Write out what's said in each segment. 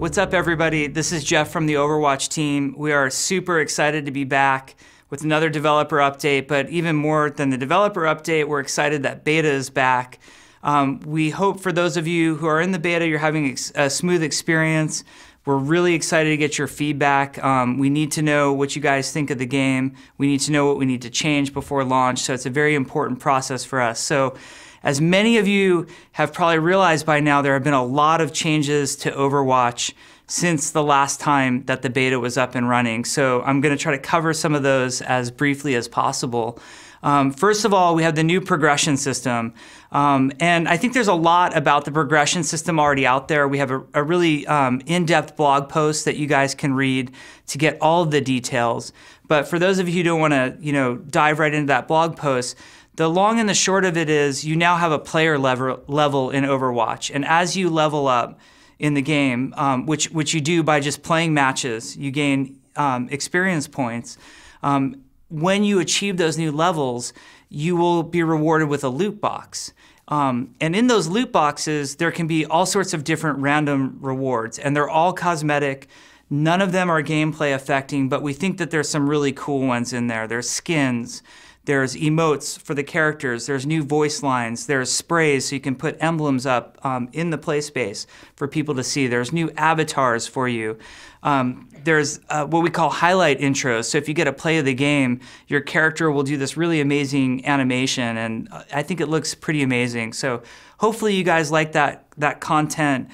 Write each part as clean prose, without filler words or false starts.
What's up, everybody? This is Jeff from the Overwatch team. We are super excited to be back with another developer update, but even more than the developer update, we're excited that beta is back. We hope for those of you who are in the beta, you're having a smooth experience. We're really excited to get your feedback. We need to know what you guys think of the game. We need to know what we need to change before launch, so it's a very important process for us. So, as many of you have probably realized by now, there have been a lot of changes to Overwatch since the last time that the beta was up and running. So I'm going to try to cover some of those as briefly as possible. First of all, we have the new progression system. And I think there's a lot about the progression system already out there. We have a really in-depth blog post that you guys can read to get all of the details. But for those of you who don't want to, dive right into that blog post, the long and the short of it is you now have a player level in Overwatch. And as you level up in the game, which you do by just playing matches, you gain experience points. When you achieve those new levels, you will be rewarded with a loot box. And in those loot boxes, there can be all sorts of different random rewards, and they're all cosmetic. None of them are gameplay affecting, but we think that there's some really cool ones in there. There's skins. There's emotes for the characters, there's new voice lines, there's sprays so you can put emblems up in the play space for people to see. There's new avatars for you. There's what we call highlight intros. So if you get a play of the game, your character will do this really amazing animation, and I think it looks pretty amazing. So hopefully you guys like that content.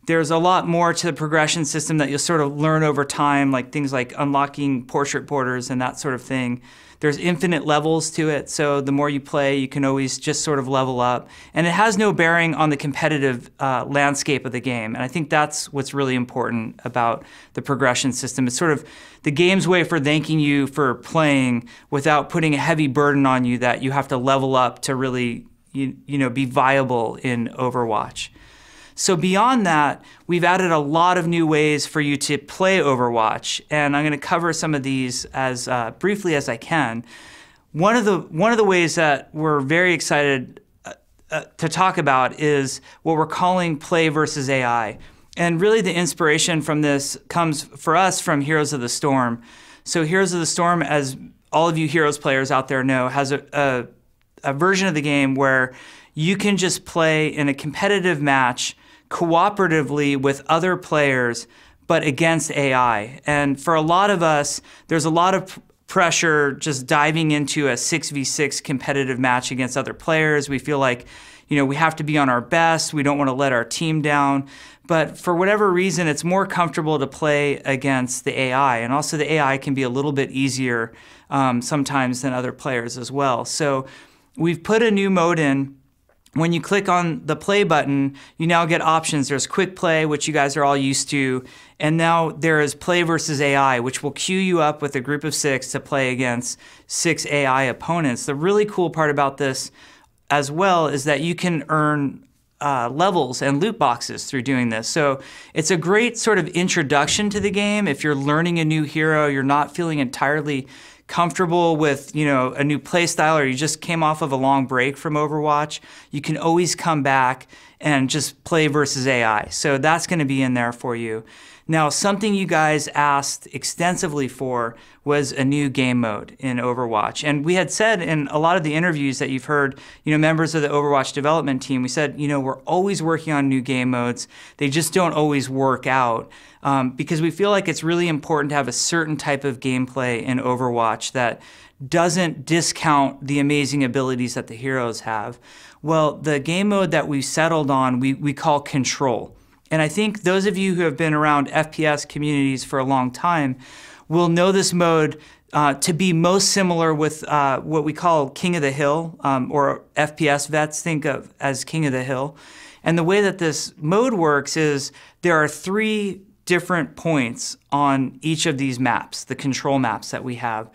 There's a lot more to the progression system that you'll sort of learn over time, like things like unlocking portrait borders and that sort of thing. There's infinite levels to it, so the more you play, you can always just sort of level up. And it has no bearing on the competitive landscape of the game, and I think that's what's really important about the progression system. It's sort of the game's way for thanking you for playing without putting a heavy burden on you that you have to level up to really be viable in Overwatch. So beyond that, we've added a lot of new ways for you to play Overwatch, and I'm going to cover some of these as briefly as I can. One of the ways that we're very excited to talk about is what we're calling play versus AI. And really the inspiration from this comes for us from Heroes of the Storm. So Heroes of the Storm, as all of you Heroes players out there know, has a version of the game where you can just play in a competitive match cooperatively with other players, but against AI. And for a lot of us, there's a lot of pressure just diving into a 6v6 competitive match against other players. We feel like, we have to be on our best. We don't want to let our team down. But for whatever reason, it's more comfortable to play against the AI. And also the AI can be a little bit easier sometimes than other players as well. So we've put a new mode in. When you click on the play button, you now get options. There's quick play, which you guys are all used to, and now there is play versus AI, which will queue you up with a group of 6 to play against 6 AI opponents. The really cool part about this as well is that you can earn levels and loot boxes through doing this. So it's a great sort of introduction to the game. If you're learning a new hero, you're not feeling entirely comfortable with a new play style, or you just came off of a long break from Overwatch, you can always come back and just play versus AI. So that's going to be in there for you. Now, something you guys asked extensively for was a new game mode in Overwatch. And we had said in a lot of the interviews that you've heard, members of the Overwatch development team, we said, we're always working on new game modes. They just don't always work out because we feel like it's really important to have a certain type of gameplay in Overwatch that doesn't discount the amazing abilities that the heroes have. Well, the game mode that we settled on, we call Control. And I think those of you who have been around FPS communities for a long time will know this mode to be most similar with what we call King of the Hill, or FPS vets think of as King of the Hill. And the way that this mode works is there are 3 different points on each of these maps, the control maps that we have.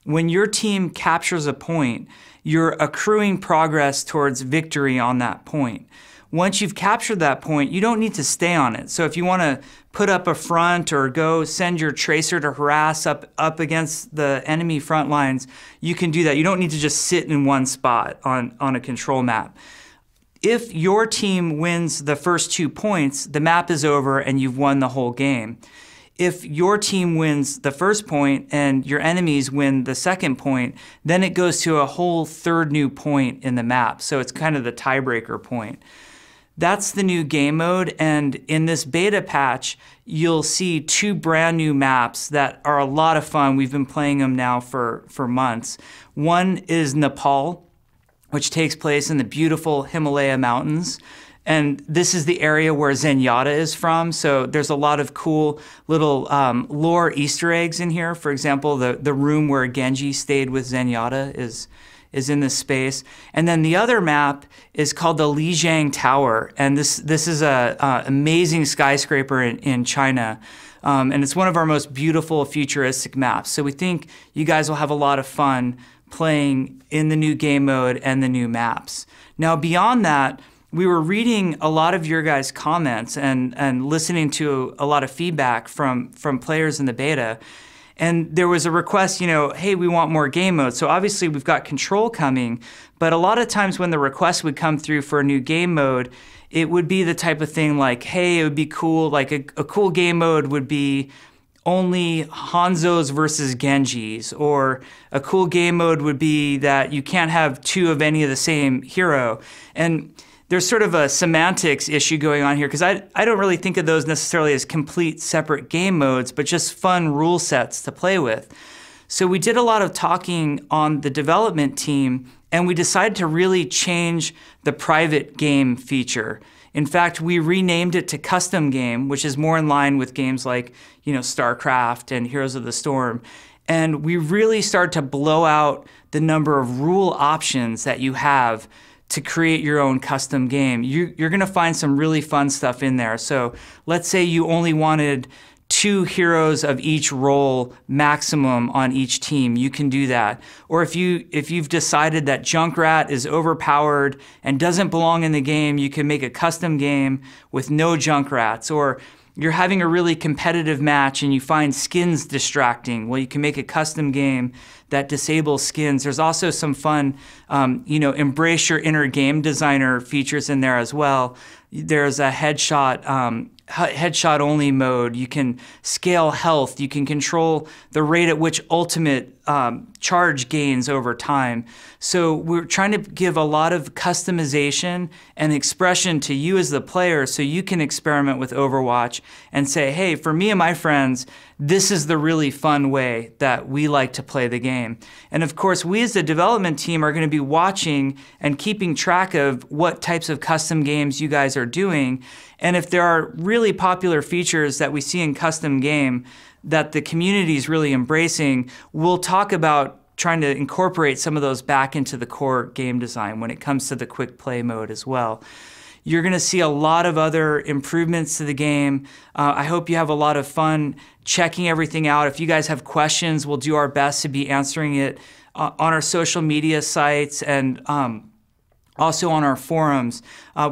When your team captures a point, you're accruing progress towards victory on that point. Once you've captured that point, you don't need to stay on it. So if you want to put up a front or go send your tracer to harass up against the enemy front lines, you can do that. You don't need to just sit in one spot on a control map. if your team wins the first 2 points, the map is over and you've won the whole game. If your team wins the first point and your enemies win the second point, then it goes to a whole third new point in the map. So it's kind of the tiebreaker point. That's the new game mode, and in this beta patch, you'll see 2 brand new maps that are a lot of fun. We've been playing them now for months. One is Nepal, which takes place in the beautiful Himalaya mountains. And this is the area where Zenyatta is from, so there's a lot of cool little lore Easter eggs in here. For example, the room where Genji stayed with Zenyatta is in this space. And then the other map is called the Lijiang Tower, and this is a amazing skyscraper in China. And it's one of our most beautiful futuristic maps. So we think you guys will have a lot of fun playing in the new game mode and the new maps. Now beyond that, we were reading a lot of your guys' comments and listening to a lot of feedback from players in the beta. And there was a request, hey, we want more game modes. So obviously we've got Control coming, but a lot of times when the request would come through for a new game mode, it would be the type of thing like, hey, it would be cool, like a cool game mode would be only Hanzos versus Genjis, or a cool game mode would be that you can't have 2 of any of the same hero. And there's sort of a semantics issue going on here, because I don't really think of those necessarily as complete separate game modes, but just fun rule sets to play with. So we did a lot of talking on the development team, and we decided to really change the private game feature. In fact, we renamed it to Custom Game, which is more in line with games like, StarCraft and Heroes of the Storm. And we really start to blow out the number of rule options that you have to create your own custom game. You're gonna find some really fun stuff in there. So let's say you only wanted 2 heroes of each role maximum on each team, you can do that. Or if you've decided that Junkrat is overpowered and doesn't belong in the game, you can make a custom game with no Junkrats. Or you're having a really competitive match and you find skins distracting. Well, you can make a custom game that disables skins. There's also some fun, embrace your inner game designer features in there as well. There's a headshot only mode. You can scale health. You can control the rate at which ultimate charge gains over time. So we're trying to give a lot of customization and expression to you as the player, so you can experiment with Overwatch and say, hey, for me and my friends, this is the really fun way that we like to play the game. And of course, we as the development team are going to be watching and keeping track of what types of custom games you guys are doing. And if there are really popular features that we see in custom game that the community is really embracing, we'll talk about trying to incorporate some of those back into the core game design when it comes to the quick play mode as well. You're going to see a lot of other improvements to the game. I hope you have a lot of fun checking everything out. If you guys have questions, we'll do our best to be answering it on our social media sites and also on our forums.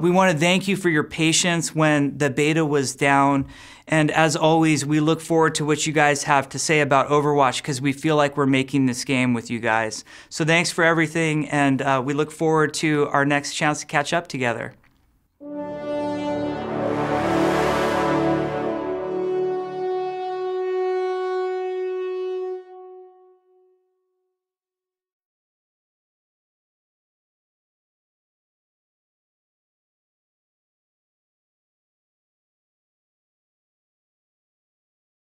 We want to thank you for your patience when the beta was down. And as always, we look forward to what you guys have to say about Overwatch, because we feel like we're making this game with you guys. So thanks for everything, and we look forward to our next chance to catch up together.